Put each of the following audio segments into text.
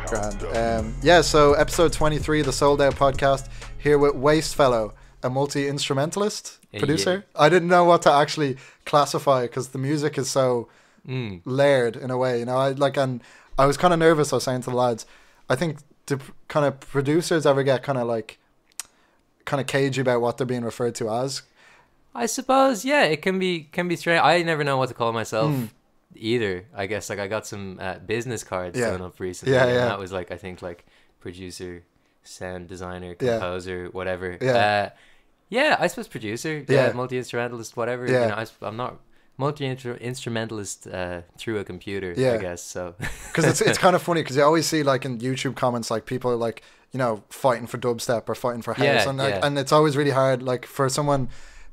Grand. Yeah, so episode 23, the Sold Out podcast, here with Wastefellow, a multi-instrumentalist producer. Yeah. I didn't know what to actually classify because the music is so layered in a way, you know. And I was kind of nervous. I was saying to the lads, I think the kind of producers ever get kind of cagey about what they're being referred to as. I suppose, yeah, it can be strange. I never know what to call myself either. I guess I got some business cards thrown up recently, and that was I think producer, sound designer, composer, whatever. I suppose producer, multi-instrumentalist, whatever. You know, I'm not multi-instrumentalist through a computer, I guess. So because it's kind of funny because you always see in YouTube comments people fighting for dubstep or fighting for house, and it's always really hard for someone.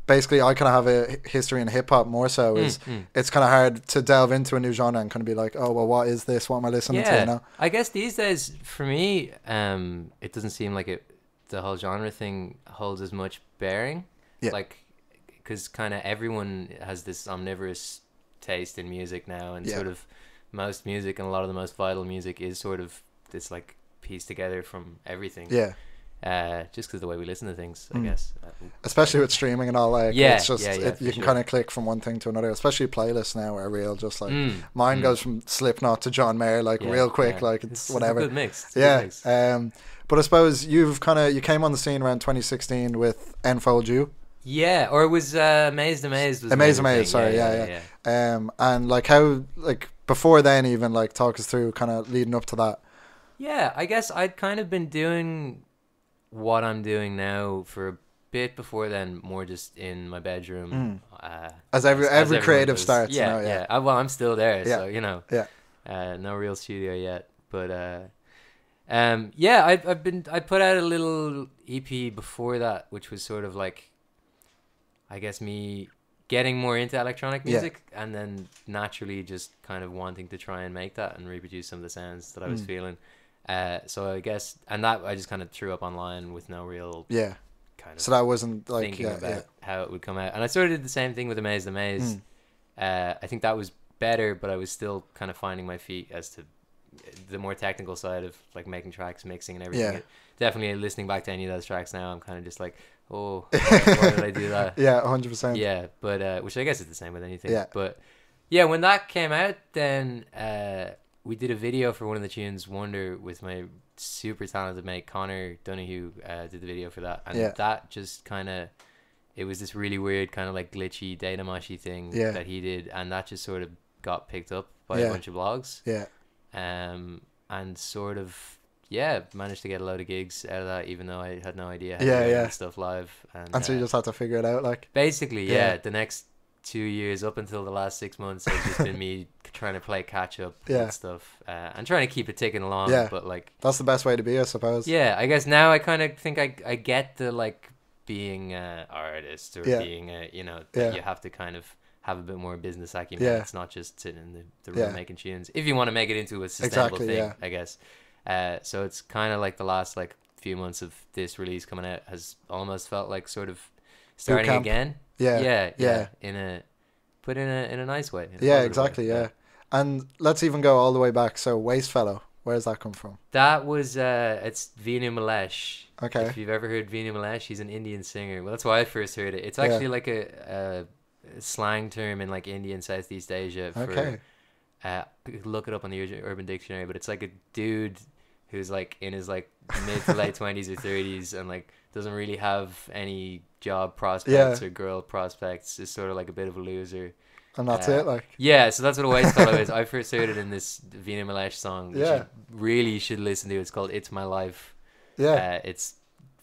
Basically, I kind of have a history in hip hop more so. It's kind of hard to delve into a new genre and kind of be like, oh, well, what is this? What am I listening to now? I guess these days, for me, it doesn't seem like the whole genre thing holds as much bearing. Yeah. Because kind of everyone has this omnivorous taste in music now, and sort of most music and a lot of the most vital music is sort of this pieced together from everything. Yeah. Just because the way we listen to things, I guess. Especially with streaming and all that. It's just, you can kind of click from one thing to another, especially playlists now are real, just mine goes from Slipknot to John Mayer, real quick, it's whatever. It's a good mix. But I suppose you came on the scene around 2016 with Enfold You. Yeah, or it was Amazed. Amazed, sorry, and how, before then even, talk us through kind of leading up to that. Yeah, I guess I'd kind of been doing what I'm doing now for a bit before then, more just in my bedroom. As every creative starts. Well, I'm still there, so no real studio yet, but I put out a little EP before that, which was sort of I guess me getting more into electronic music, and then naturally just kind of wanting to try and make that and reproduce some of the sounds that I was feeling. So I guess, and that I just kind of threw up online with no real kind of, so that wasn't thinking about how it would come out. And I sort of did the same thing with Amazed. I think that was better, but I was still kind of finding my feet as to the more technical side of making tracks, mixing and everything. Definitely listening back to any of those tracks now, I'm kind of just oh, why did I do that? 100%. Yeah, but which I guess is the same with anything. But yeah, when that came out, then we did a video for one of the tunes, Wonder, with my super talented mate Connor Donoghue. Did the video for that, and that just kind of, it was this really weird kind of glitchy data mashy thing that he did, and that just sort of got picked up by a bunch of blogs. And sort of managed to get a load of gigs out of that, even though I had no idea how to do stuff live. And so you just had to figure it out, basically. The next 2 years up until the last 6 months has just been me trying to play catch up and stuff, and trying to keep it ticking along. But that's the best way to be, I suppose. I guess now I kind of think I get the being an artist or being a, that you have to kind of have a bit more business acumen. It's not just sitting in the room making tunes if you want to make it into a sustainable thing, I guess. So it's kind of the last few months of this release coming out has almost felt sort of starting again. In a nice way. Exactly. Way. And let's even go all the way back. So Wastefellow, where does that come from? That was it's Vinu Malesh. Okay. If you've ever heard Vinu Malesh, he's an Indian singer. Well, that's why I first heard it. It's actually a slang term in India and Southeast Asia for look it up on the Urban Dictionary, but it's a dude who's in his mid to late 20s or 30s and doesn't really have any job prospects or girl prospects, is sort of a bit of a loser, and that's it. So that's what a Wastefellow is. I first heard it in this Vinu Malesh song, which you really should listen to. It's called It's My Life. It's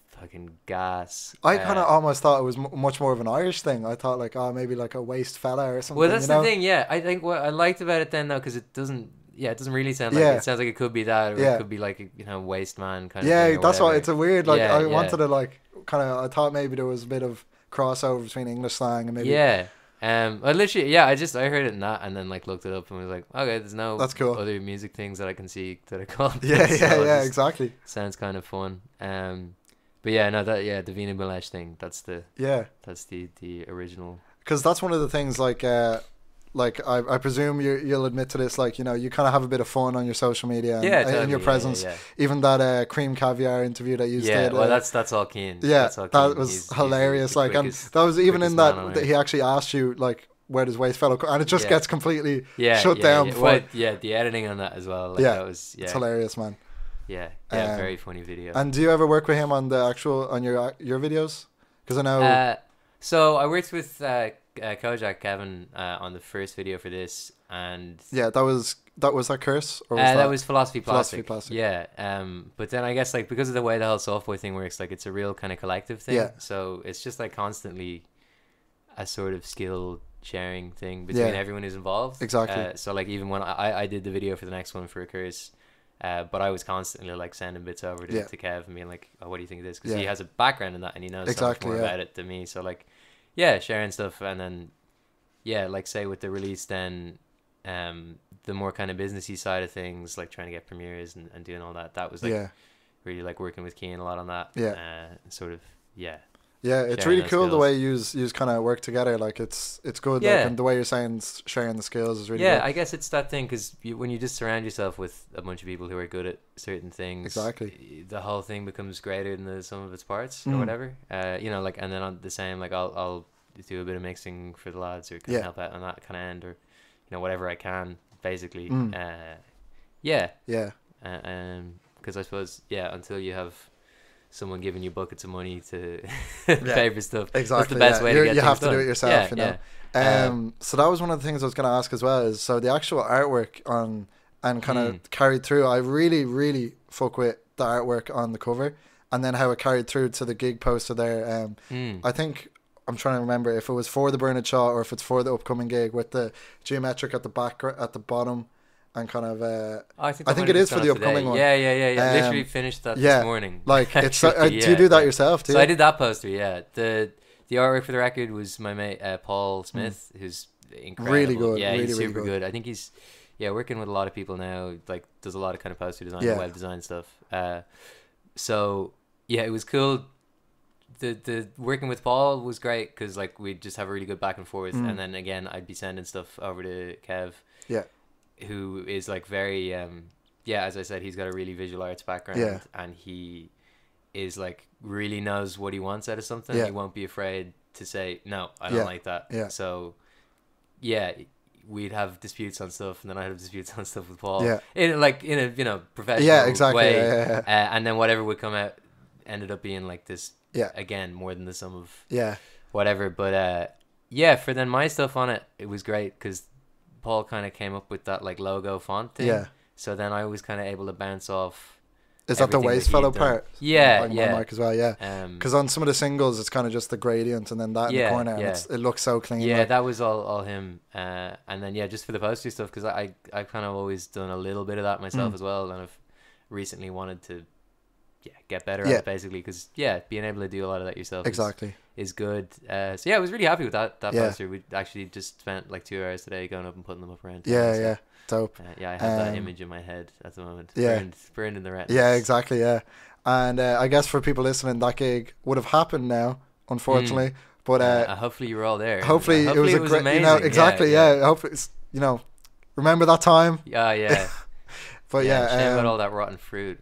fucking gas. I kind of almost thought it was much more of an Irish thing. I thought a waste fella or something. Well, that's the thing. I think what I liked about it then, though, because it doesn't really sound it sounds like it could be that, or it could be waste man kind of thing, that's why it's a weird I wanted to I thought maybe there was a bit of crossover between English slang and maybe I literally I heard it in that, and then looked it up and was okay, there's no that's cool other music things that I can see that are called exactly, sounds kind of fun. But the Vinu Malesh thing, that's the original, because that's one of the things like I presume you'll admit to this, like, you know, you kind of have a bit of fun on your social media and, totally, in your presence. Yeah. Even that cream caviar interview that you did. Well, that's all Keane. Yeah, all that was hilarious. He's like, and that was even in that he actually asked you, like, where does Wastefellow come? And it just gets completely shut down. Well, the editing on that as well. Like, that was it's hilarious, man. Yeah, very funny video. And do you ever work with him on your videos? Because I know. So I worked with Kojak Kevin on the first video for this, and that was that curse, or was that was Philosophy Plastic. Plastic. Yeah. But then I guess, like, because of the way the whole Softboy thing works, like, it's a real kind of collective thing. Yeah. So it's just like constantly a sort of skill sharing thing between everyone who's involved. Exactly. So like, even when I did the video for the next one for a curse. But I was constantly like sending bits over to Kev and being like, oh, what do you think of this? Because he has a background in that and he knows so much more about it than me. So like, sharing stuff. And then, like, say with the release, then the more kind of businessy side of things, like trying to get premieres and doing all that, that was like really like working with Keane a lot on that. Sort of, it's really cool the way you kind of work together. Like, it's good. Like, and the way you're saying sharing the skills is really good. I guess it's that thing, because when you just surround yourself with a bunch of people who are good at certain things, exactly, the whole thing becomes greater than the sum of its parts or whatever. You know, like, and then on the same, like, I'll do a bit of mixing for the lads, or kind of help out on that kind of end, or, you know, whatever I can, basically. Because I suppose until you have someone giving you buckets of money to pay for stuff. Exactly. That's the best way to get you have to done. do it yourself, you know. So that was one of the things I was going to ask as well, is so the actual artwork on and kind of carried through. I really, really fuck with the artwork on the cover, and then how it carried through to the gig poster there. I think I'm trying to remember if it was for the Bernard Shaw or if it's for the upcoming gig with the geometric at the back, at the bottom. And kind of, I think it is for the upcoming one. Yeah. Literally finished that this morning. Like, it's do you do that yourself too? So I did that poster. Yeah, the artwork for the record was my mate Paul Smith, who's incredible. Really good. Yeah, really, he's super really good. I think he's working with a lot of people now. Like, does a lot of kind of poster design, and web design stuff. So it was cool. The working with Paul was great, because like we'd just have a really good back and forth, and then again I'd be sending stuff over to Kev. Yeah. Who is like very as I said, he's got a really visual arts background, and he is like really knows what he wants out of something. He won't be afraid to say no, I don't like that. So we'd have disputes on stuff, and then I'd have disputes on stuff with Paul in a professional way. And then whatever would come out ended up being like this again, more than the sum of whatever. But for then my stuff on it was great, because Paul kind of came up with that like logo font thing. So then I was kind of able to bounce off. Is that the Wastefellow part? Yeah. My mic as well. Yeah. Because on some of the singles, it's kind of just the gradient, and then that in the corner, and it looks so clean. Yeah, like. That was all him. And then just for the poster stuff, because I've kind of always done a little bit of that myself as well, and I've recently wanted to get better at it, basically, because being able to do a lot of that yourself is good. So I was really happy with that poster. We actually just spent like 2 hours today going up and putting them up around town. Dope. I have that image in my head at the moment. Burned in the retina. Yeah, exactly. And I guess for people listening, that gig would have happened now, unfortunately. But hopefully you were all there. Hopefully it was great, amazing. Exactly. Hopefully it's, remember that time. But shame about all that rotten fruit.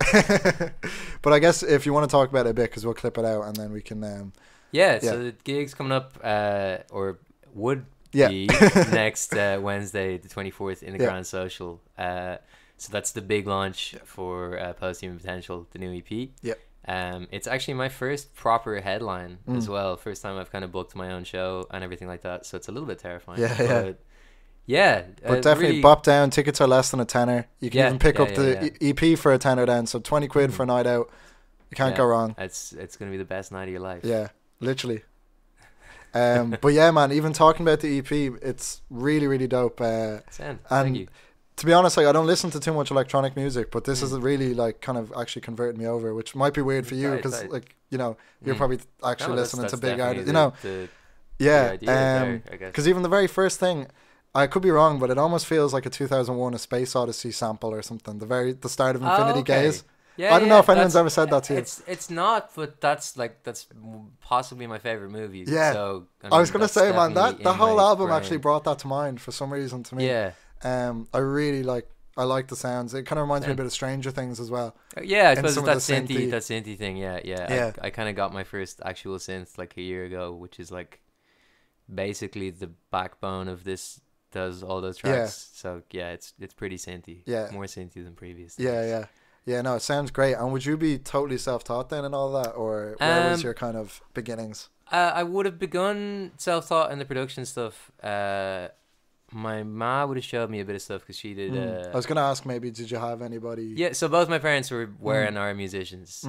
But I guess if you want to talk about it a bit, because we'll clip it out and then we can. So the gig's coming up, or would be next Wednesday, the 24th, in the Grand Social. So that's the big launch for Post-Human Potential, the new EP. It's actually my first proper headline as well. First time I've kind of booked my own show and everything like that. So it's a little bit terrifying. But definitely really, bop down. Tickets are less than a tenner. You can even pick up the EP for a tenner then. So 20 quid for a night out. You can't go wrong. It's gonna be the best night of your life. Yeah, literally. But yeah, man, even talking about the EP, it's really, really dope. Thank you. To be honest, like, I don't listen to too much electronic music, but this is really like kind of actually converted me over, which might be weird for you, because like, you're probably actually listening to big artists, because even the very first thing, I could be wrong, but it almost feels like a 2001 A Space Odyssey sample or something. The start of Infinity Gaze. Yeah, I don't know if anyone's ever said that to you. It's not, but that's possibly my favorite movie. Yeah. So I was gonna say, man, that the whole album brain. actually brought that to mind for some reason to me. Yeah. I really I like the sounds. It kind of reminds me a bit of Stranger Things as well. Yeah, I suppose some it's of that the synthy thing. Yeah. I kind of got my first actual synth like a year ago, which is like basically the backbone of this. Does all those tracks. So yeah, it's pretty synthy. Yeah. More synthy than previous. Yeah. No, it sounds great. And would you be totally self-taught then and all that, or where was your kind of beginnings? I would have begun self-taught in the production stuff. My ma would have showed me a bit of stuff because she did. I was gonna ask, maybe did you have anybody? Yeah, so both my parents were and are musicians.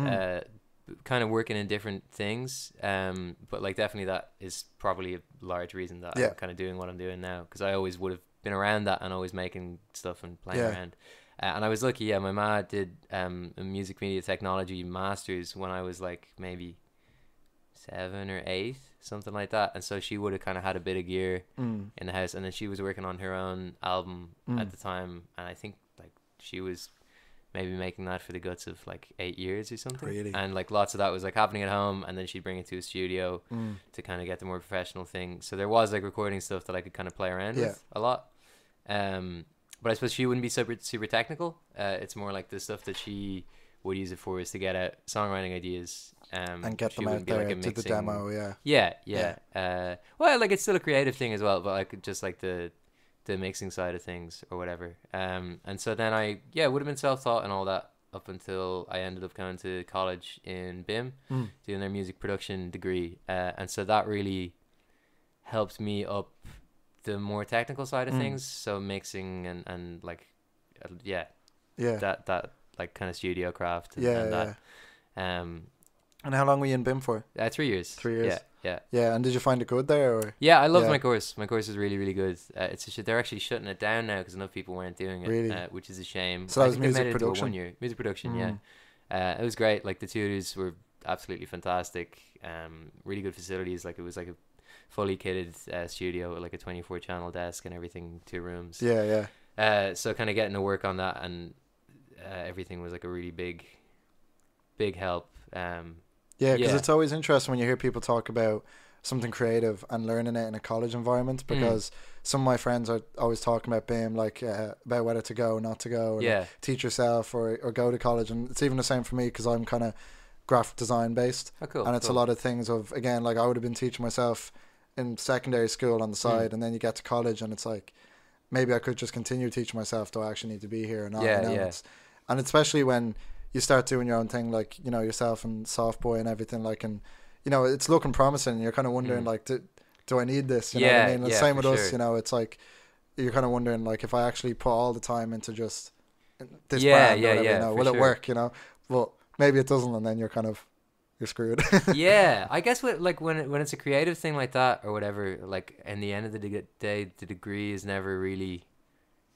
Kind of working in different things, but like definitely that is probably a large reason that I'm kind of doing what I'm doing now, because I always would have been around that and always making stuff and playing around. And I was lucky. Yeah, my ma did a music media technology masters when I was like maybe 7 or 8, something like that, and so she would have kind of had a bit of gear in the house, and then she was working on her own album at the time, and I think like she was maybe making that for the guts of like 8 years or something. Really? And like lots of that was like happening at home, and then she'd bring it to a studio to kind of get the more professional thing. So there was like recording stuff that I could kind of play around with a lot. But I suppose she wouldn't be super technical. It's more like the stuff that she would use it for is to get out songwriting ideas. And get them out there to the demo, Yeah. Well, like it's still a creative thing as well, but like just like the mixing side of things or whatever. And so then I would have been self-taught and all that up until I ended up going to college in BIM, doing their music production degree. And so that really helped me up the more technical side of things. So mixing and like, that like kind of studio craft and that. And how long were you in BIM for? 3 years. 3 years. Yeah. Yeah, and did you find it good there? Or? Yeah, I loved my course. My course is really, really good. They're actually shutting it down now because enough people weren't doing it, really? Which is a shame. So that was music production? 1 year. Music production, yeah. It was great. Like the tutors were absolutely fantastic. Really good facilities. Like it was like a fully kitted studio with like a 24-channel desk and everything, 2 rooms. Yeah. So kind of getting to work on that and everything was like a really big help. Yeah, because it's always interesting when you hear people talk about something creative and learning it in a college environment, because some of my friends are always talking about BIM, like about whether to go, not to go, or like, teach yourself or go to college. And it's even the same for me because I'm kind of graphic design based. Oh, cool, and it's a lot of things of, again, like I would have been teaching myself in secondary school on the side, and then you get to college and it's like, maybe I could just continue teaching myself. Do I actually need to be here or not? And especially when you start doing your own thing, like, you know, yourself and Softboy and everything, like, and, you know, it's looking promising. You're kind of wondering, like, do I need this? You know what I mean? And same with us, you know, it's like, you're kind of wondering, like, if I actually put all the time into just this brand or whatever, you know, will it work, you know? Well, maybe it doesn't, and then you're screwed. Yeah, I guess when it's a creative thing like that or whatever, like, in the end of the day, the degree is never really,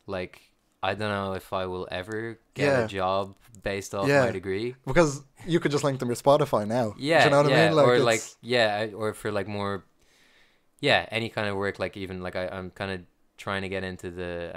like, I don't know if I will ever get a job based off my degree, because you could just link them to Spotify now. Yeah, do you know what I mean? Like, or like or for like more, any kind of work. Like even like I'm kind of trying to get into the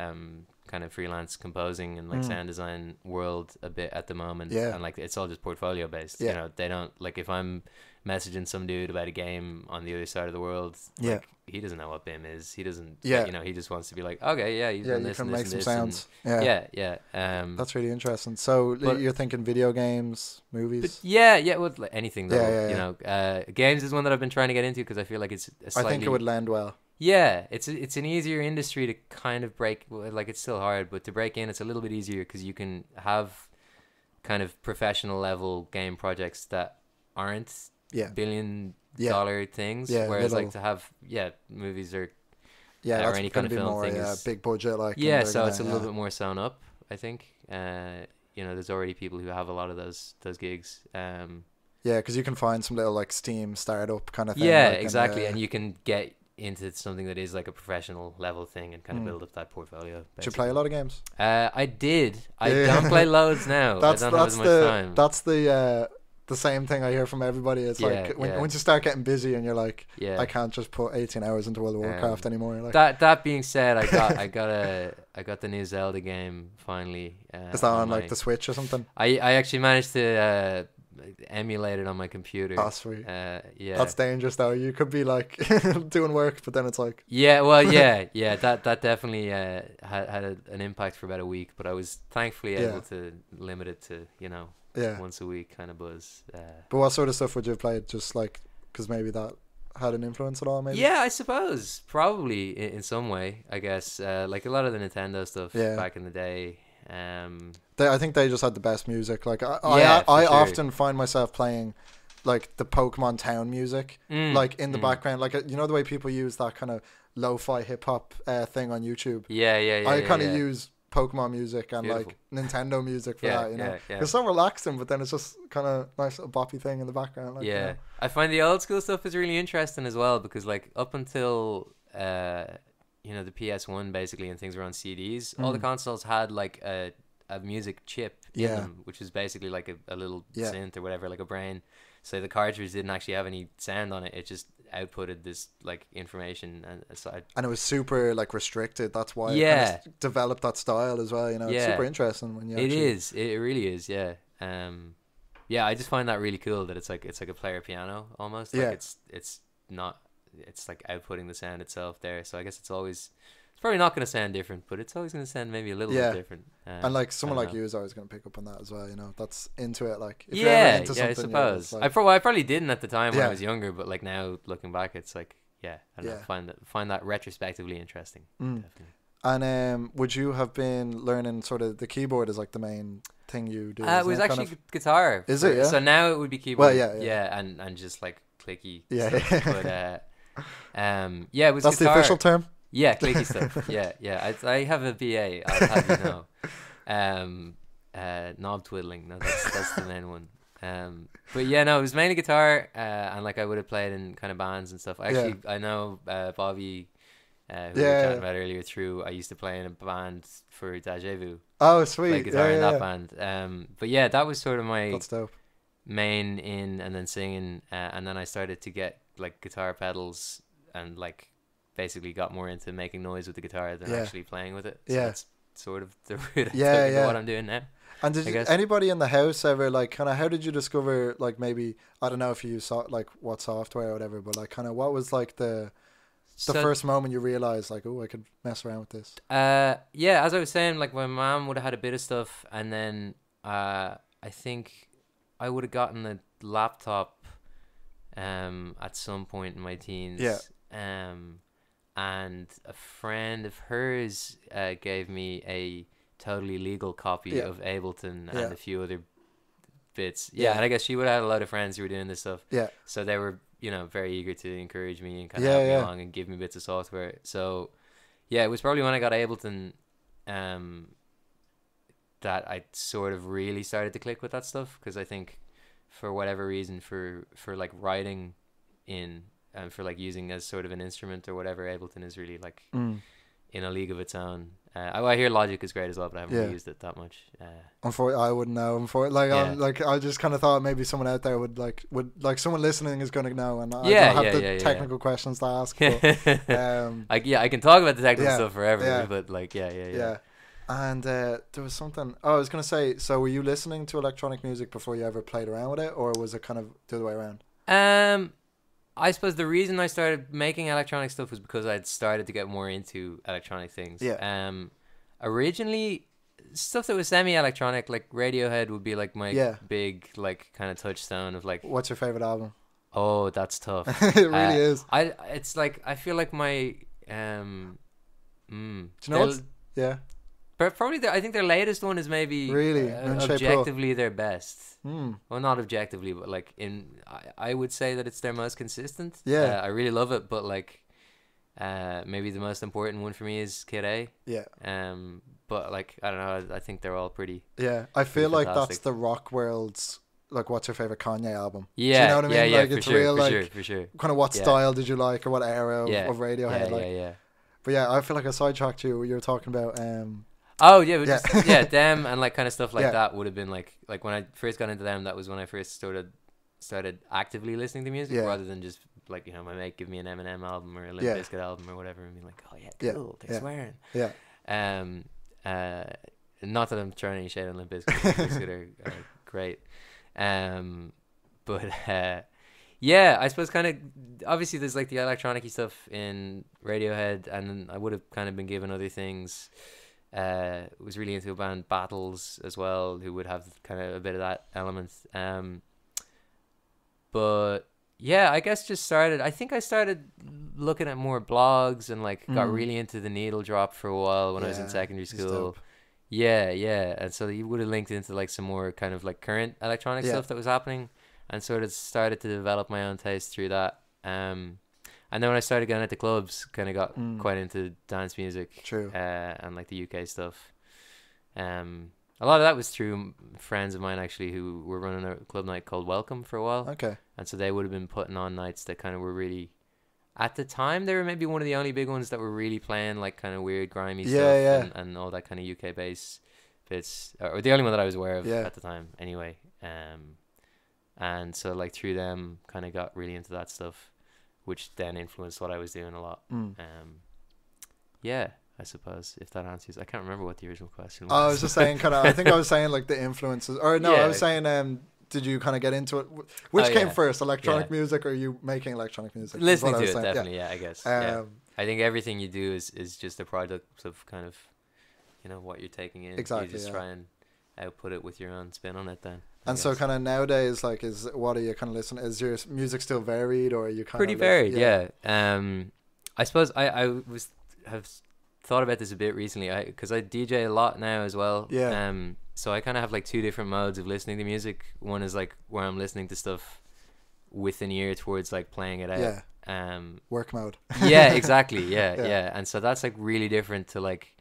kind of freelance composing and like sound design world a bit at the moment. Yeah, and like it's all just portfolio based. You know, they don't, like, if I'm messaging some dude about a game on the other side of the world, like, he doesn't know what BIM is. He doesn't. You know, he just wants to be like, okay, he's done this and this make and some this. sounds. That's really interesting. So you're thinking video games, movies? Well, like anything though. You know, games is one that I've been trying to get into because I feel like it's a slightly, I think it would land well. Yeah, it's an easier industry to kind of break. Like, it's still hard, but to break in, it's a little bit easier because you can have kind of professional level game projects that aren't billion-dollar things. Whereas like to have movies or or any kind of film more, thing is big budget. Like so it's a little bit more sewn up, I think. You know, there's already people who have a lot of those gigs. Because you can find some little like Steam startup kind of thing. Yeah, like, exactly, and you can get into something that is like a professional level thing and kind of build up that portfolio. Did you play a lot of games? I did. I don't play loads now. I don't have as much time. That's the the same thing I hear from everybody. It's like once you start getting busy and you're like, I can't just put 18 hours into World of Warcraft anymore. Like, that being said, I got the new Zelda game finally. Is that on like the Switch or something? I actually managed to emulate it on my computer. Oh, sweet. That's dangerous though. You could be like doing work, but then it's like that definitely had an impact for about a week, but I was thankfully able to limit it to once a week kind of buzz. But what sort of stuff would you have played? Just like because maybe that had an influence at all, maybe? Yeah, I suppose probably in some way, I guess. Like a lot of the Nintendo stuff back in the day. I think they just had the best music. Like I often find myself playing like the Pokemon Town music, like in the background, like the way people use that kind of lo-fi hip hop thing on YouTube. I kind of use Pokemon music and like Nintendo music for that. It's so relaxing, but then it's just kind of nice little boppy thing in the background. Like, I find the old school stuff is really interesting as well, because like up until the PS1 basically and things were on CDs, all the consoles had like a music chip in them, which is basically like a little synth or whatever, like a brain. So the cartridge didn't actually have any sound on it. It just outputted this like information and it was super like restricted. That's why it kind of developed that style as well. It's super interesting when you it really is. I just find that really cool that it's like a player piano almost. Like it's like outputting the sound itself there. So I guess it's probably not going to sound different, but it's always going to sound maybe a little bit different. And like someone like you is always going to pick up on that as well. That's into it. Like if you're into something, I suppose. Like, I probably didn't at the time when I was younger, but like now looking back, it's like I don't know, find that retrospectively interesting. Definitely. And would you have been learning sort of the keyboard as like the main thing you do? It was actually guitar. Is it? Yeah. So now it would be keyboard. Well, and just like clicky. Stuff. But it was. That's guitar. the official term. Yeah, clicky stuff. I have a BA. I'll have you know. Knob twiddling. No, that's the main one. But it was mainly guitar. And like I would have played in kind of bands and stuff. Actually, I know Bobby, who we were chatting about earlier. I used to play in a band for Deja Vu. Oh, sweet. Play guitar in that band. But that was sort of my that's dope. Main in, and then singing, and then I started to get like guitar pedals and like basically got more into making noise with the guitar than actually playing with it. So that's sort of the route I took into what I'm doing now. And did anybody in the house ever like kind of how did you discover like maybe I don't know if you use like what software or whatever, but like kind of what was like the first moment you realized like I could mess around with this? As I was saying, like my mom would have had a bit of stuff, and then I think I would have gotten a laptop at some point in my teens. And a friend of hers gave me a totally legal copy of Ableton and a few other bits. And I guess she would have had a lot of friends who were doing this stuff. So they were, very eger to encourage me and kind of help me along and give me bits of software. So, it was probably when I got Ableton that I sort of really started to click with that stuff, because I think for whatever reason, for like writing in and for like using as sort of an instrument or whatever, Ableton is really like in a league of its own. I hear Logic is great as well, but I haven't really used it that much. Unfortunately, I wouldn't know. I just kind of thought maybe someone out there would someone listening is going to know, and I don't have the technical questions to ask. But, I can talk about the technical stuff forever, but like And there was something. I was going to say. So, were you listening to electronic music before you ever played around with it, or was it kind of the other way around? I suppose the reason I started making electronic stuff was because I'd started to get more into electronic things. Originally, stuff that was semi-electronic, like Radiohead, would be like my big like kind of touchstone of like. What's your favorite album? Oh, that's tough. It really is. It's like I feel like my Do you know what? But probably I think their latest one is maybe really objectively their best. Well, not objectively, but like I would say that it's their most consistent. I really love it, but like maybe the most important one for me is Kid A. But like I don't know, I think they're all pretty. I feel like that's the rock world's like what's your favorite Kanye album? Do you know what I mean? Like it's real for sure. Kind of what style did you like, or what era of Radiohead? But I feel like I sidetracked you. You were talking about them and like kind of stuff like that would have been like when I first got into them. That was when I first started started actively listening to music rather than just like, you know, my mate give me an Eminem album or a Limp Bizkit album or whatever and be like, oh yeah, cool, they're swearing. Not that I'm throwing any shade on Limp Bizkit. Limp Bizkit are great. But I suppose kind of obviously there's like the electronic-y stuff in Radiohead, and I would have kind of been given other things. Was really into a band Battles as well, who would have kind of a bit of that element. But yeah, I guess I think I started looking at more blogs and like got really into the needle drop for a while when I was in secondary school. Yeah. And so you would have linked into like some more kind of like current electronic stuff that was happening, and sort of started to develop my own taste through that. And then when I started going out to clubs, kind of got quite into dance music. True. And like the UK stuff. A lot of that was through friends of mine actually who were running a club night called Welcome for a while. Okay. And so they would have been putting on nights that kind of were really, at the time, they were maybe one of the only big ones that were really playing like kind of weird grimy stuff and all that kind of UK bass bits, or the only one that I was aware of at the time anyway. And so like through them kind of got really into that stuff, which then influenced what I was doing a lot. I suppose, if that answers. I can't remember what the original question was. I was just saying I think I was saying like the influences, or no, I was saying did you kind of get into it? Which came first, electronic music or you making electronic music? Listening to it, definitely, I guess. I think everything you do is just a product of kind of, you know, what you're taking in. Exactly. You just try and output it with your own spin on it then. And so kind of nowadays, like, what are you kind of listening? Is your music still varied, or are you kind pretty of varied? Yeah. I suppose I have thought about this a bit recently, because I DJ a lot now as well. So I kind of have like two different modes of listening to music. One is like where I'm listening to stuff with an ear towards like playing it out. Work mode. Yeah, exactly. Yeah. And so that's like really different to like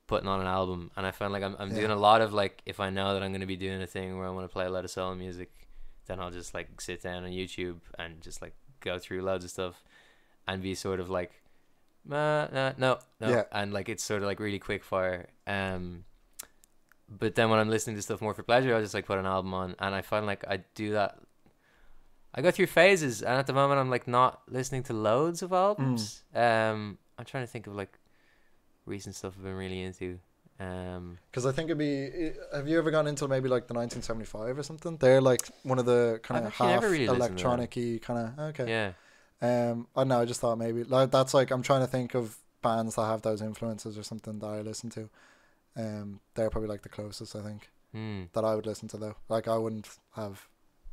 putting on an album. And I find like I'm doing a lot of like, if I know that I'm going to be doing a thing where I want to play a lot of soul music, then I'll just like sit down on YouTube and just like go through loads of stuff and be sort of like, no, and like it's sort of like really quick fire. But then when I'm listening to stuff more for pleasure, I'll just like put an album on, and I find like I do that. I go through phases, and at the moment I'm like not listening to loads of albums. I'm trying to think of like recent stuff I've been really into. Because I think it'd be. Have you ever gone into maybe like the 1975 or something? They're like one of the kind of half really electronic-y kind of. Okay. Yeah. I don't know. I just thought maybe like that's like I'm trying to think of bands that have those influences or something that I listen to. They're probably like the closest I think that I would listen to though. Like I wouldn't have,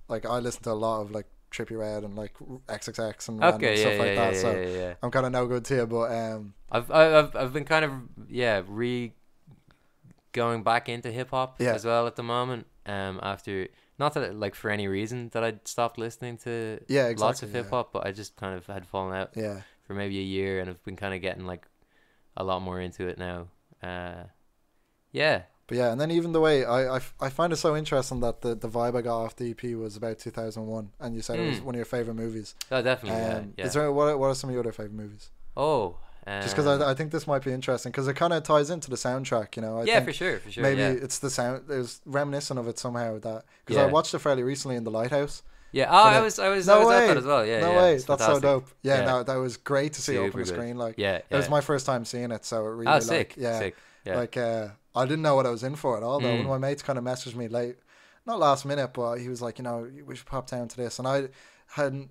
like I listen to a lot of like Trippie Redd and like XXX and random stuff like that. So I'm kind of no good to you, but I've been kind of going back into hip hop as well at the moment. After, not that like for any reason that I'd stopped listening to lots of hip hop, but I just kind of had fallen out for maybe a year, and I've been kind of getting like a lot more into it now. But and then even the way I find it so interesting that the vibe I got off the EP was about 2001, and you said it was one of your favorite movies. Oh, definitely. Is there what are some of your other favorite movies? Just because I think this might be interesting, because it kind of ties into the soundtrack, you know. I think for sure. Maybe it's the sound. It was reminiscent of it somehow. That because I watched it fairly recently in the Lighthouse. I was at that as well. No way, that's fantastic. So dope. No, that was great to see super open screen. Like, it was my first time seeing it, so it really sick. Like I didn't know what I was in for at all though. One of my mates kind of messaged me late, not last minute, but he was like, you know, we should pop down to this, and I've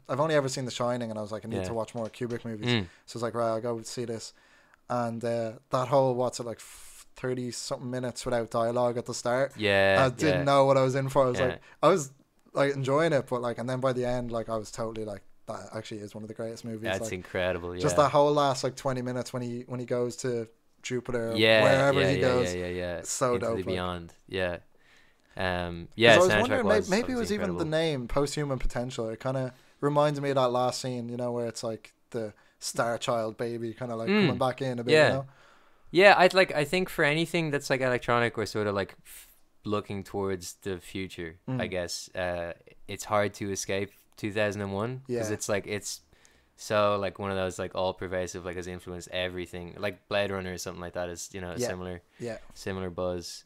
only ever seen The Shining, and I was like, I need to watch more Kubrick movies. So I was like, right, I'll go see this. And that whole 30 something minutes without dialogue at the start. I didn't know what I was in for. I was like enjoying it, but like, and then by the end, like I was totally like, that actually is one of the greatest movies. That's like, incredible. Just that whole last like 20 minutes when he goes to Jupiter, wherever he goes. It's so into dope. The beyond. I was wondering, maybe it was even the name Post-Human Potential. It kind of reminds me of that last scene, you know, where it's like the star child baby kind of like coming back in a bit, you know? I think for anything that's like electronic or sort of like looking towards the future, I guess it's hard to escape 2001, because it's like it's so like one of those like all pervasive, like has influenced everything, like Blade Runner or something like that is, you know, similar buzz.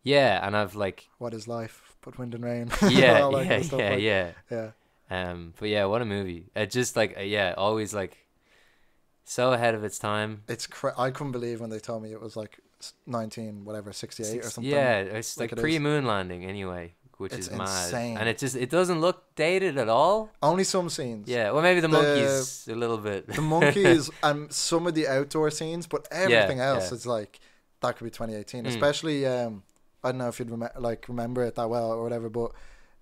Yeah, and I've like What Is Life, But Wind and Rain. yeah, all that yeah, kind of stuff, like, yeah. yeah. But yeah, what a movie! It just like yeah, always like so ahead of its time. I couldn't believe when they told me it was like 68 or something. Yeah, it's like it pre-moon landing anyway, which It's is mad. insane. And it doesn't look dated at all. Only some scenes. Yeah, well maybe the monkeys a little bit. The monkeys and some of the outdoor scenes, but everything else is like that could be 2018. Especially I don't know if you'd remember it that well or whatever, but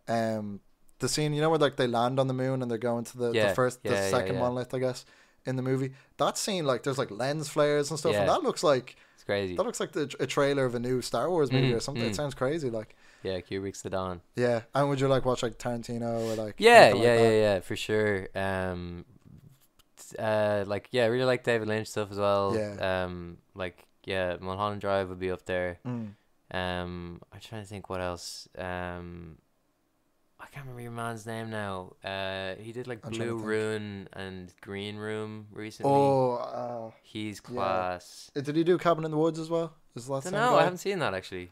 the scene, you know, where like they land on the moon and they're going to the second monolith, I guess, in the movie. That scene, like there's like lens flares and stuff, and that looks like it's crazy. That looks like a trailer of a new Star Wars movie or something. It sounds crazy, like. Yeah, Kubrick's The Dawn. Yeah, and would you like watch like Tarantino or like? Yeah, for sure. Like I really like David Lynch stuff as well. Yeah. Like Mulholland Drive would be up there. I'm trying to think what else. I can't remember your man's name now. He did like Blue Ruin and Green Room recently. He's class. Yeah. Did he do Cabin in the Woods as well? No, I haven't seen that actually.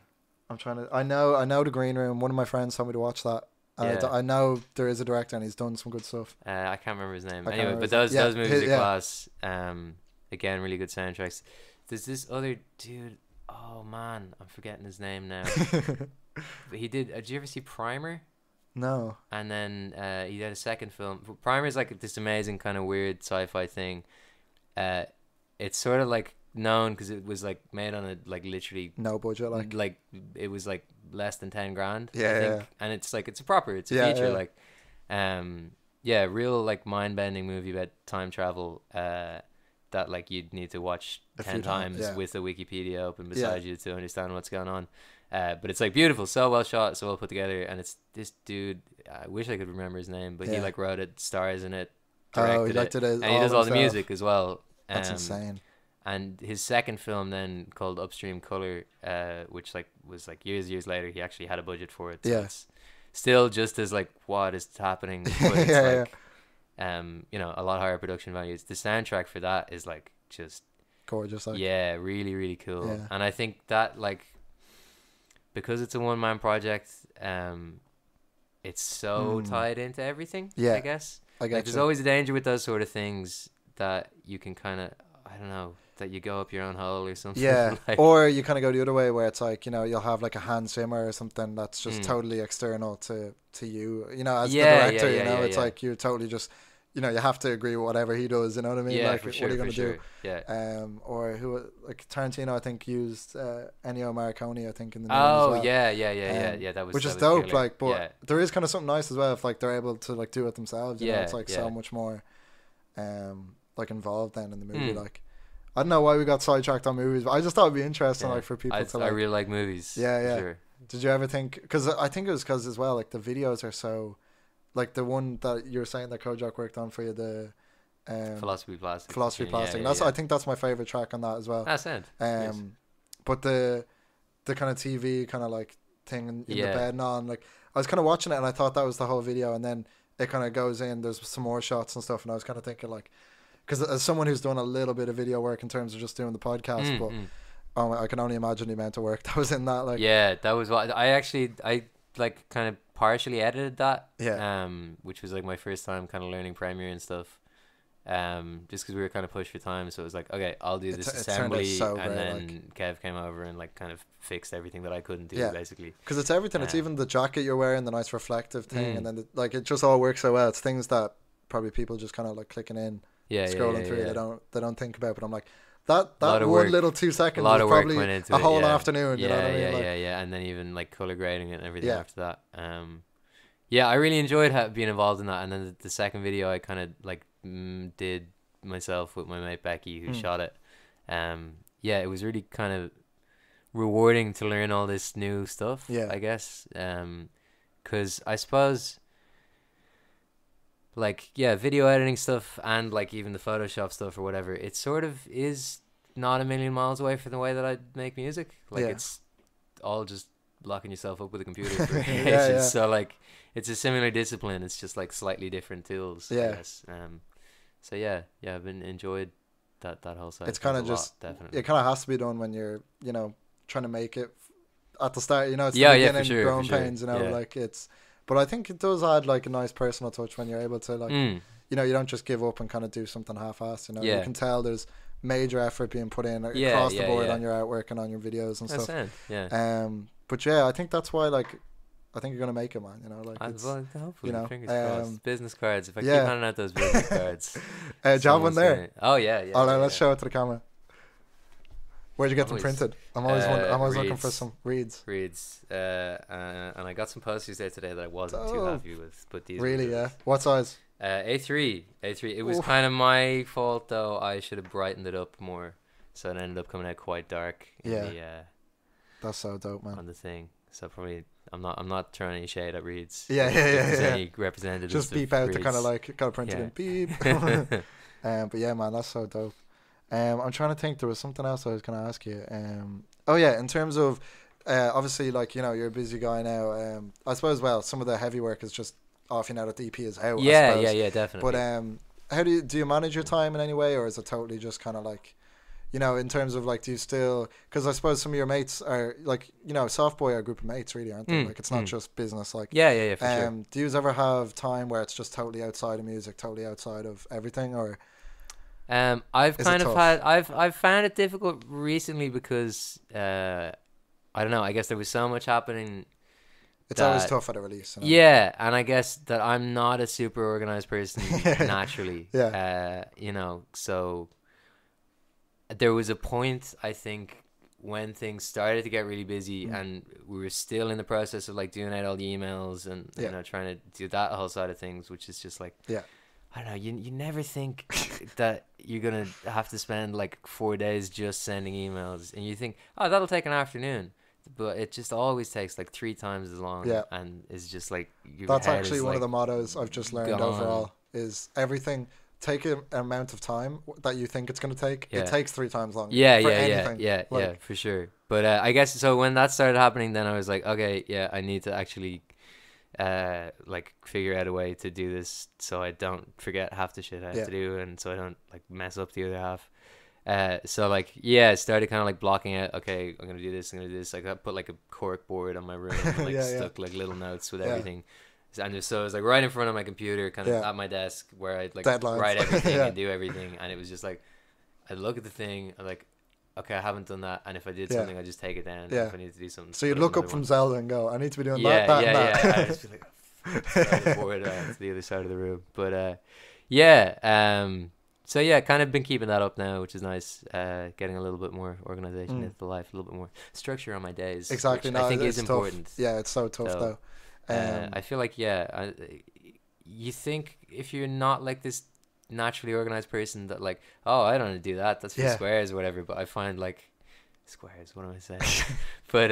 I'm trying to. I know the Green Room. One of my friends told me to watch that. I know there is a director and he's done some good stuff. I can't remember his name. Anyway, but those movies are class. Again, really good soundtracks. There's this other dude. Oh man, I'm forgetting his name now. But he did. Did you ever see Primer? No. And then he had a second film. Primer is like this amazing kind of weird sci-fi thing. It's sort of like known because it was like made on a like literally no budget, like it was like less than 10 grand. Yeah, I think. And it's like it's a feature like real like mind-bending movie about time travel that like you'd need to watch 10 times with a Wikipedia open beside you to understand what's going on. But it's like beautiful, so well shot, so well put together, and it's this dude. I wish I could remember his name, but he like wrote it, stars in it, directed it, and he does all the music as well. That's insane. And his second film then called Upstream Color, which like was like years later, he actually had a budget for it. So it's still just as like what is happening, but it's you know, a lot higher production values. The soundtrack for that is like just gorgeous, like. Yeah, really, really cool. Yeah. And I think that like because it's a one-man project, it's so tied into everything. Yeah, I guess. Like, there's always a danger with those sort of things that you can kind of, I don't know, that you go up your own hole or something. Yeah, or you kind of go the other way where it's like, you know, you'll have like a Hans Zimmer or something that's just totally external to you, you know, as the director, you know, it's like you're totally just, you know, you have to agree with whatever he does, you know what I mean? Yeah, like, for what are you going to do? Yeah. Or who, like Tarantino, I think used Ennio Morricone, I think, in the movie as well. Yeah. That was which is dope, killer. Like, but there is kind of something nice as well if like they're able to like do it themselves. You know, it's like so much more, like involved then in the movie. Like, I don't know why we got sidetracked on movies, but I just thought it'd be interesting, like for people to. Like, I really like movies. Yeah. Sure. Did you ever think? Because I think it was because as well, like the videos are so, like the one that you were saying that Kojak worked on for you, the. Philosophy Plastic. That's I think that's my favorite track on that as well. That's it. Yes. But the kind of TV kind of like thing in the bed and on, like I was kind of watching it and I thought that was the whole video, and then it kind of goes in. There's some more shots and stuff, and I was kind of thinking like, because as someone who's done a little bit of video work in terms of just doing the podcast, but I can only imagine the amount of work that was in that. Like, that was what I like kind of partially edited that. Which was like my first time kind of learning Premiere and stuff. Just because we were kind of pushed for time, so it was like, okay, I'll do this assembly, and then Kev came over and like kind of fixed everything that I couldn't do, basically. Because it's everything. It's even the jacket you're wearing, the nice reflective thing, and then like it just all works so well. It's things that probably people just kind of like clicking in, scrolling through. They don't think about. But I'm like, that one little 2 seconds was probably a whole afternoon. You know what I mean? And then even like color grading and everything after that. I really enjoyed being involved in that. And then the second video, I kind of like did myself with my mate Becky, who shot it. It was really kind of rewarding to learn all this new stuff, I guess, because I suppose like video editing stuff and like even the Photoshop stuff or whatever, it sort of is not a million miles away from the way that I make music. Like it's all just locking yourself up with a computer for ages. So like it's a similar discipline, it's just like slightly different tools, I guess. So I've been enjoyed that whole side. It's kind of just definitely. It kind of has to be done when you're, you know, trying to make it at the start, you know, it's Yeah, the yeah, beginning for sure, growing for sure. pains, you know, Yeah. like it's. But I think it does add like a nice personal touch when you're able to like, you know, you don't just give up and kind of do something half-assed. You know, you can tell there's major effort being put in across the board on your artwork and on your videos and stuff. Yeah. But yeah, I think that's why like. I think you're gonna make it, man. You know, like well, hopefully, you know, fingers crossed. Business cards. If I keep handing out those business cards, do you have one there? Oh yeah. All right, let's show it to the camera. Where'd you get them printed? I'm always looking for some reeds. And I got some posters there today that I wasn't too happy with. But these really, yeah. What size? A3. It was kind of my fault though. I should have brightened it up more, so it ended up coming out quite dark. That's so dope, man. On the thing, so probably. I'm not throwing any shade at reeds. Yeah. Any representatives. Just beep out to kind of like got printed in beep. But yeah, man, that's so dope. I'm trying to think. There was something else I was gonna ask you. In terms of obviously, like, you know, you're a busy guy now. I suppose some of the heavy work is just off, you know, that the EP is out. Yeah, definitely. But how do you manage your time in any way, or is it totally just kind of like, you know, in terms of like, do you still, because I suppose some of your mates are like, you know, Softboy are a group of mates really, aren't they? Like, it's not just business. Like, yeah, for sure. Do you ever have time where it's just totally outside of music, totally outside of everything, or? I've found it difficult recently because I don't know. I guess there was so much happening. It's always tough at a release. You know? Yeah, and I guess that I'm not a super organized person naturally. You know, so. There was a point, I think, when things started to get really busy and we were still in the process of like doing out all the emails and you know, trying to do that whole side of things, which is just like, I don't know, you never think that you're gonna have to spend like 4 days just sending emails, and you think, oh, that'll take an afternoon, but it just always takes like 3 times as long. And it's just like that's actually one of the mottos I've just learned overall is everything. Take an amount of time that you think it's going to take. It takes 3 times longer. Yeah, for sure. But I guess so when that started happening, then I was like, okay, I need to actually like figure out a way to do this so I don't forget half the shit I have to do, and so I don't like mess up the other half. So like, I started kind of like blocking out, okay, I'm gonna do this. Like I put like a cork board on my room and like stuck like little notes with everything. And so it was like right in front of my computer, kind of at my desk, where I'd like deadlines. Write everything and do everything. And it was just like, I'd look at the thing, I'm like, okay, I haven't done that. And if I did something, I'd just take it down. If I need to do something. So you'd look up from Zelda and go, I need to be doing that. I'd just be like, the board to the other side of the room. But so kind of been keeping that up now, which is nice. Getting a little bit more organization into life, a little bit more structure on my days. Exactly. I think is important. Tough. Yeah, it's so tough though. I feel like you think if you're not like this naturally organized person that like, oh, I don't want to do that, that's for squares or whatever, but I find like squares, what am I saying? But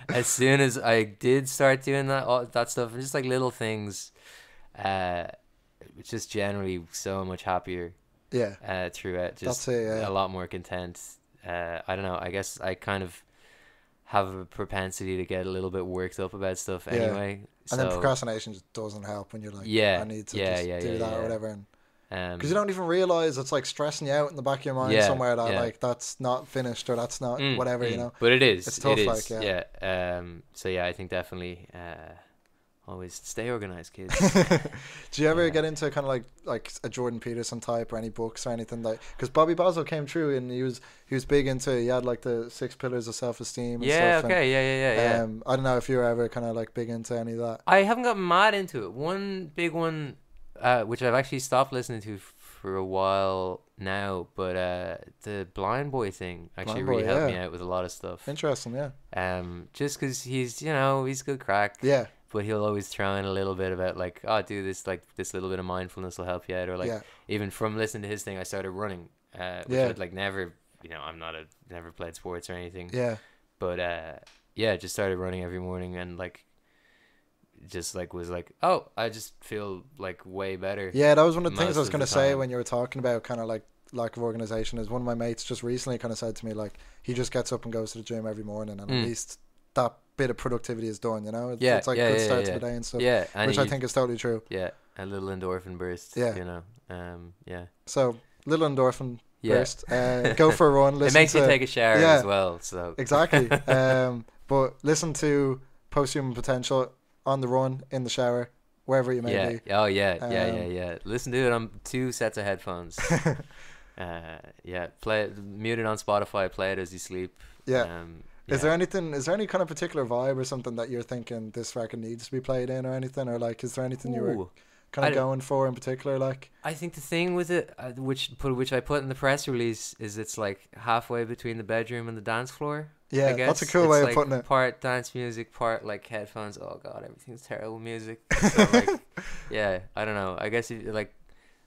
as soon as I did start doing that stuff, and just like little things, just generally so much happier throughout, just a lot more content. I don't know, I guess I kind of have a propensity to get a little bit worked up about stuff anyway. And then procrastination just doesn't help when you're like, I need to do that or whatever. Because you don't even realize it's like stressing you out in the back of your mind somewhere that like that's not finished or that's not whatever, you know. But it is. It's tough, So I think definitely always stay organized, kids. Do you ever get into kind of like a Jordan Peterson type or any books or anything like? Because Bobby Boswell came through and he was big into. He had like the 6 pillars of self-esteem. And stuff, and, I don't know if you were ever kind of like big into any of that. I haven't got mad into it. One big one, which I've actually stopped listening to for a while now, but the Blind Boy thing actually really helped me out with a lot of stuff. Interesting, just because he's good crack. Yeah. But he'll always throw in a little bit about like, oh, do this, like this little bit of mindfulness will help you out, or like even from listening to his thing, I started running, which I'd like never, never played sports or anything. Yeah. But just started running every morning and like, just like was like, oh, I just feel like way better. Yeah, that was one of the things I was gonna say when you were talking about kind of like lack of organization. Is one of my mates just recently kind of said to me like he just gets up and goes to the gym every morning, and at least that bit of productivity is done, you know. It's like a good start to the day and stuff. Yeah, and which I think is totally true. Yeah, a little endorphin burst. Yeah, you know. So little endorphin burst. Go for a run. It makes you take a shower as well. So exactly. But listen to Post-Human Potential on the run, in the shower, wherever you may be. Oh yeah. Listen to it on 2 sets of headphones. Play it, mute it on Spotify. Play it as you sleep. Is there any kind of particular vibe or something that you're thinking this record needs to be played in or anything, or like is there anything you were kind of going for in particular? Like, I think the thing with it, which I put in the press release, is it's like halfway between the bedroom and the dance floor. Yeah, I guess. That's a cool way of putting it. Part dance music, part like headphones. Oh god, everything's terrible music. So like, I don't know. I guess like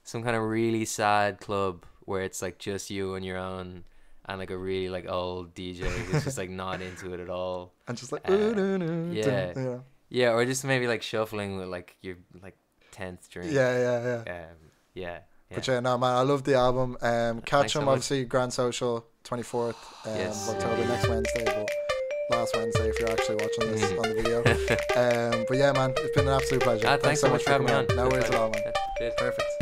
some kind of really sad club where it's like just you on your own, and like a really like old DJ who's just like not into it at all, and just like or just maybe like shuffling with like your like 10th drink. But no man, I love the album. Catch them obviously Grand Social 24th of October, next Wednesday, but last Wednesday if you're actually watching this on the video. But yeah man, it's been an absolute pleasure. Thanks so much for having me on. No worries at all man. Perfect.